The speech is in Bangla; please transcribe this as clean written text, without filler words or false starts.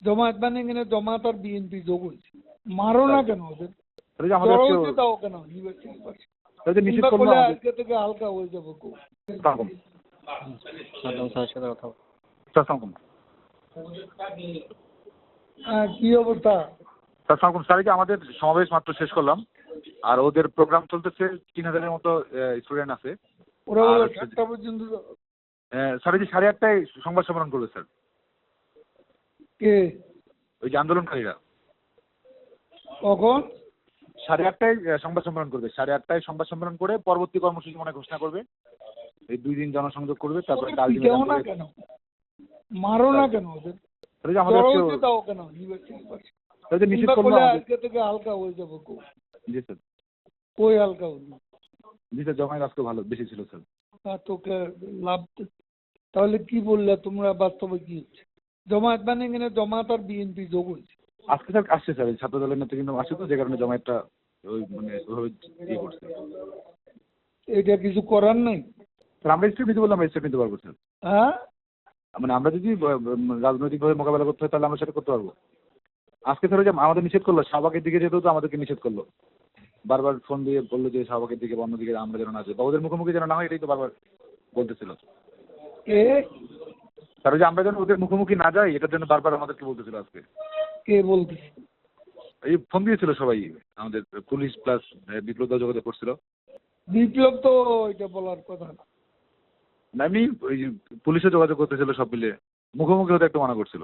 জমায়েত মানে এখানে জমায়েত আর বিএনপি যোগ হয়েছে। মারো না কেন ওদের? তাহলে যে আমাদের জড়ো হইতে দাও কেন ইউনিভার্সিটি পাশে? তাহলে যে নিষেধ কিংবা করলো করলে আমাদের আজকে থেকে হালকা হয়ে যাবো কেউ। তখন স্যারের সাথে কথা বল। আসসালামু হ্যাঁ, কি অবস্থা? আলাইকুম স্যার, এই যে আমাদের সমাবেশ মাত্র শেষ করলাম, আর ওদের প্রোগ্রাম চলতেছে 3000-এর মতো স্টুডেন্ট আছে। ওরা আর বলে হচ্ছে 7টা পর্যন্ত। স্যার এই যে 8:30টায় সংবাদ সম্মেলন করবে স্যার, কে? ওই যে আন্দোলনকারীরা কখন? 8:30টায় সংবাদ সম্মেলন করবে। 8:30টায় সংবাদ সম্মেলন করে পরবর্তী কর্মসূচি মনে ঘোষণা করবে। এই 2 দিন জনসংযোগ করবে, তারপরে কাল পিটাও না কেন? মারো না কেন ওদের? তাহলে যে আমাদের জড়ো আজকে হইতে দাও কেন ইউনিভার্সিটি পাশে? তাহলে যে নিষেধ কিংবা করলো করলে আমাদের আজকে থেকে হালকা হয়ে যাবো কেউ। জি স্যার, কই হালকা হইনি? জি স্যার, জমায়েত আজকে ভালো বেশি ছিল স্যার। তোকে লাভ তাহলে কি বললে তোমরা? বাস্তবে কি হচ্ছে? জমায়েত মানে এখানে জমায়েত আর বিএনপি যোগ হয়েছে। আজকে স্যার আসছে স্যার, এই ছাত্র দলের নেতৃবৃন্দ আসছে তো, যে কারণে জমায়েতটা ওই মানে ওইভাবে ইয়ে করছে। এটা কিছু করার নাই। স্যার আমরা স্টেপ নিতে বললাম, স্টেপ নিতে পারবো স্যার। হ্যাঁ, মানে আমরা যদি রাজনৈতিকভাবে মোকাবেলা করতে হয় তাহলে আমরা সেটা করতে পারবো। আজকে স্যার ওই যে আমাদের নিষেধ করলো, শাহবাগের দিকে যেতেও তো আমাদেরকে নিষেধ করলো। বারবার ফোন দিয়ে বললো যে শাহবাগের দিকে বা অন্যদিকে আমরা যেন না যাই, বা ওদের মুখোমুখি যেন না হয়, এটাই তো বারবার বলতেছিল। কে স্যার ওই যে আমরা যেন ওদের মুখোমুখি না যাই, এটার জন্য বারবার আমাদেরকে বলতেছিল আজকে। কে বলতেছে? এই ফোন দিয়েছিল সবাই, আমাদের পুলিশ প্লাস বিপ্লব দল যোগাযোগ করছিল। বিপ্লব তো এটা বলার কথা না। না এমনি ওই পুলিশে যোগাযোগ করতেছিল, সব মিলে মুখোমুখি হতে একটু মানা করছিল।